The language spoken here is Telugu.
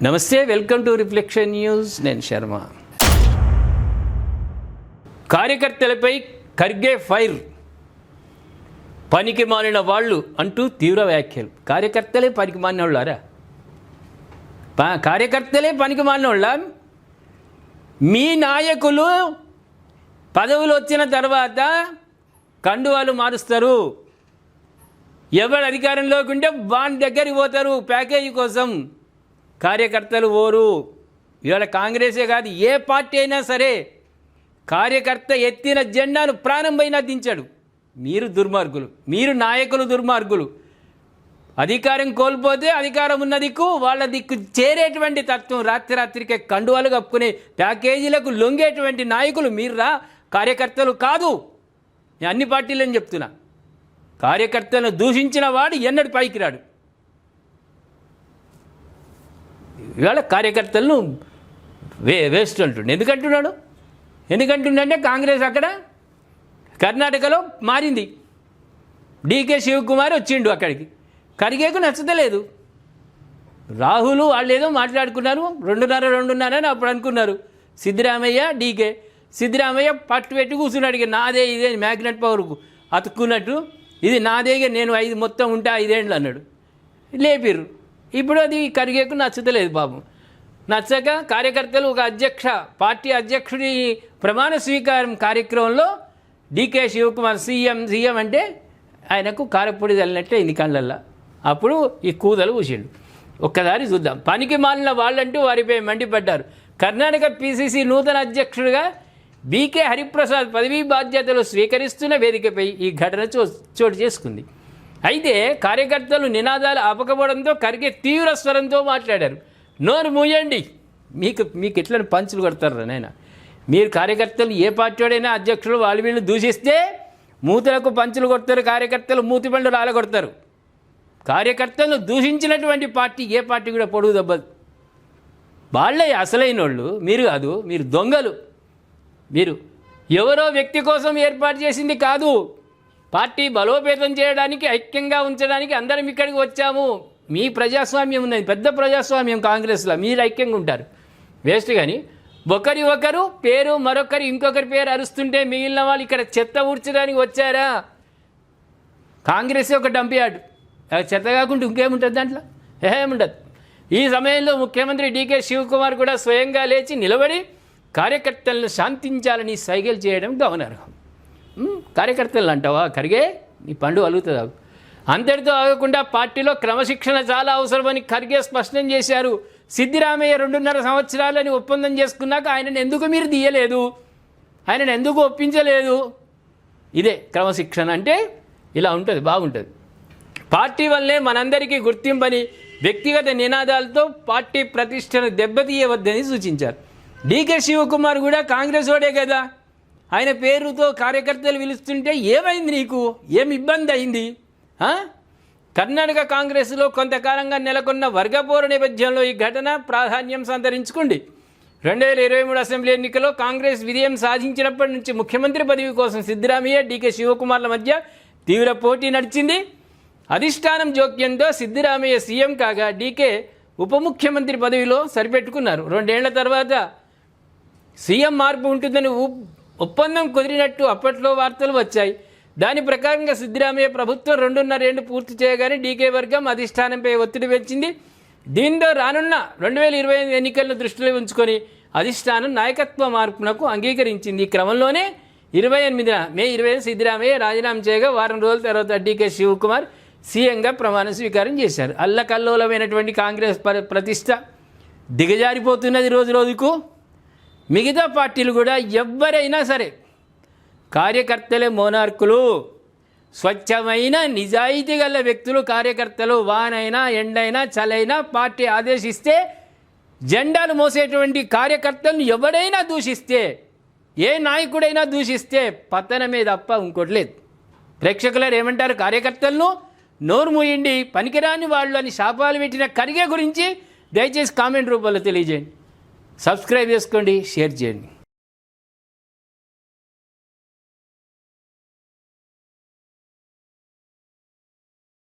నమస్తే, వెల్కమ్ టు రిఫ్లెక్షన్ న్యూస్. నేను శర్మ. కార్యకర్తలపై ఖర్గే ఫైర్, పనికి మాలిన వాళ్ళు అంటూ తీవ్ర వ్యాఖ్యలు. కార్యకర్తలే పనికి మాలిన వాళ్ళారా? కార్యకర్తలే పనికి మాలిన వాళ్ళ? మీ నాయకులు పదవులు వచ్చిన తర్వాత కండువాలు మారుస్తారు. ఎవరు అధికారంలోకి ఉంటే వాని దగ్గరికి పోతారు ప్యాకేజీ కోసం. కార్యకర్తలు ఓరు. ఇవాళ కాంగ్రెసే కాదు, ఏ పార్టీ అయినా సరే కార్యకర్త ఎత్తిన జెండాను ప్రారంభమైనా దించాడు. మీరు దుర్మార్గులు, మీరు నాయకులు దుర్మార్గులు. అధికారం కోల్పోతే అధికారం ఉన్న దిక్కు వాళ్ళ దిక్కు చేరేటువంటి తత్వం, రాత్రికే కండువాలు కప్పుకునే ప్యాకేజీలకు లొంగేటువంటి నాయకులు మీరురా, కార్యకర్తలు కాదు. నేను అన్ని పార్టీలని చెప్తున్నా. కార్యకర్తలను దూషించిన వాడు ఎన్నడూ పైకి రాడు. ఇవాళ కార్యకర్తలను వేస్ట్ అంటుండే. ఎందుకంటుండే కాంగ్రెస్ అక్కడ కర్ణాటకలో మారింది. డీకే శివకుమార్ వచ్చిండు అక్కడికి. ఖర్గేకు నచ్చతలేదు. రాహుల్ వాళ్ళు ఏదో మాట్లాడుకున్నారు, 2.5 అని అప్పుడు అనుకున్నారు. సిద్ధరామయ్య డీకే, సిద్ధరామయ్య పట్టు పెట్టి కూర్చున్నాడు. నాదే ఇదే మ్యాగ్నెట్ పవర్కు అతుక్కున్నట్టు, ఇది నాదేగా, నేను 5 మొత్తం ఉంటా 5 ఏళ్ళు అన్నాడు. లేపిర్రు. ఇప్పుడు అది ఖర్గేకు నచ్చతలేదు పాపం. నచ్చక కార్యకర్తలు ఒక పార్టీ అధ్యక్షుడి ప్రమాణ స్వీకారం కార్యక్రమంలో డీకే శివకుమార్ సీఎం అంటే ఆయనకు కారపొడి తల్లినట్టే ఇన్ని కళ్ళల్లో. అప్పుడు ఈ కూదలు కూసిండు. ఒక్కసారి చూద్దాం. పనికి మాలిన వాళ్ళంటూ వారిపై మండిపడ్డారు. కర్ణాటక పిసిసి నూతన అధ్యక్షుడిగా బీకే హరిప్రసాద్ పదవీ బాధ్యతలు స్వీకరిస్తున్న వేదికపై ఈ ఘటన చోటు చేసుకుంది. అయితే కార్యకర్తలు నినాదాలు ఆపకపోవడంతో ఖర్గే తీవ్ర స్వరంతో మాట్లాడారు. నోరు మూయండి, మీకు ఎట్లా పంచులు కొడతారు నాయన. మీరు కార్యకర్తలు ఏ పార్టీ వాడైనా అధ్యక్షులు వాళ్ళు వీళ్ళు దూషిస్తే మూతులకు పంచులు కొడతారు, కార్యకర్తలు మూతి పండ్లు రాలగొడతారు. కార్యకర్తలను దూషించినటువంటి పార్టీ ఏ పార్టీ కూడా పొడుగు దెబ్బదు. వాళ్ళే అసలైన వాళ్ళు, మీరు కాదు. మీరు దొంగలు. మీరు ఎవరో వ్యక్తి కోసం ఏర్పాటు చేసింది కాదు. పార్టీ బలోపేతం చేయడానికి, ఐక్యంగా ఉంచడానికి అందరం ఇక్కడికి వచ్చాము. మీ ప్రజాస్వామ్యం ఉన్నది, పెద్ద ప్రజాస్వామ్యం కాంగ్రెస్లో. మీరు ఐక్యంగా ఉంటారు, వేస్ట్. కానీ ఒకరు పేరు, మరొకరు ఇంకొకరి పేరు అరుస్తుంటే మిగిలిన వాళ్ళు ఇక్కడ చెత్త ఊడ్చడానికి వచ్చారా? కాంగ్రెస్ ఒక డంప్ యార్డ్. చెత్త కాకుండా ఇంకేముంటుంది దాంట్లో? ఏముండదు. ఈ సమయంలో ముఖ్యమంత్రి డీకే శివకుమార్ కూడా స్వయంగా లేచి నిలబడి కార్యకర్తలను శాంతించాలని సైగలు చేయడం గమనార్హం. కార్యకర్తలు అంటావా ఖర్గే? నీ పండు అలుగుతుందా? అంతటితో ఆగకుండా పార్టీలో క్రమశిక్షణ చాలా అవసరమని ఖర్గే స్పష్టం చేశారు. సిద్ధరామయ్య 2.5 సంవత్సరాలని ఒప్పందం చేసుకున్నాక ఆయనను ఎందుకు మీరు తీయలేదు? ఆయనను ఎందుకు ఒప్పించలేదు? ఇదే క్రమశిక్షణ అంటే. ఇలా ఉంటుంది, బాగుంటుంది. పార్టీ వల్లే మనందరికీ గుర్తింపని వ్యక్తిగత నినాదాలతో పార్టీ ప్రతిష్టను దెబ్బతీయవద్దని సూచించారు. డీకే శివకుమార్ కూడా కాంగ్రెస్ వాడే కదా. ఆయన పేరుతో కార్యకర్తలు పిలుస్తుంటే ఏమైంది నీకు? ఏమి ఇబ్బంది అయింది? కర్ణాటక కాంగ్రెస్లో కొంతకాలంగా నెలకొన్న వర్గపోరు నేపథ్యంలో ఈ ఘటన ప్రాధాన్యం సంతరించుకుంది. 2023 అసెంబ్లీ ఎన్నికల్లో కాంగ్రెస్ విజయం సాధించినప్పటి నుంచి ముఖ్యమంత్రి పదవి కోసం సిద్ధరామయ్య, డీకే శివకుమార్ల మధ్య తీవ్ర పోటీ నడిచింది. అధిష్టానం జోక్యంతో సిద్ధరామయ్య సీఎం కాగా డీకే ఉప ముఖ్యమంత్రి పదవిలో సరిపెట్టుకున్నారు. 2 ఏళ్ల తర్వాత సీఎం మార్పు ఉంటుందని ఒప్పందం కుదిరినట్టు అప్పట్లో వార్తలు వచ్చాయి. దాని ప్రకారంగా సిద్ధరామయ్య ప్రభుత్వం 2.5 ఏళ్లు పూర్తి చేయగానే డీకే వర్గం అధిష్టానంపై ఒత్తిడి పెంచింది. దీంతో రానున్న 2025 ఎన్నికలను దృష్టిలో ఉంచుకొని అధిష్టానం నాయకత్వ మార్పునకు అంగీకరించింది. ఈ క్రమంలోనే మే 28 సిద్ధరామయ్య రాజీనామా చేయగా వారం రోజుల తర్వాత డీకే శివకుమార్ సీఎంగా ప్రమాణ స్వీకారం చేశారు. అల్లకల్లోలమైనటువంటి కాంగ్రెస్ ప్రతిష్ట దిగజారిపోతున్నది రోజు రోజుకు. మిగతా పార్టీలు కూడా ఎవరైనా సరే కార్యకర్తలే మోనార్కులు. స్వచ్ఛమైన నిజాయితీ గల వ్యక్తులు కార్యకర్తలు. వానైనా ఎండైనా చలైనా పార్టీ ఆదేశిస్తే జెండాలు మోసేటువంటి కార్యకర్తలను ఎవడైనా దూషిస్తే, ఏ నాయకుడైనా దూషిస్తే పతనమే తప్ప ఇంకోటి లేదు. ప్రేక్షకులు ఏమంటారు? కార్యకర్తలను నోరు మూయండి, పనికిరాని వాళ్ళు అని శాపాలు పెట్టిన ఖర్గే గురించి దయచేసి కామెంట్ రూపంలో తెలియజేయండి. సబ్స్క్రైబ్ చేసుకోండి, షేర్ చేయండి.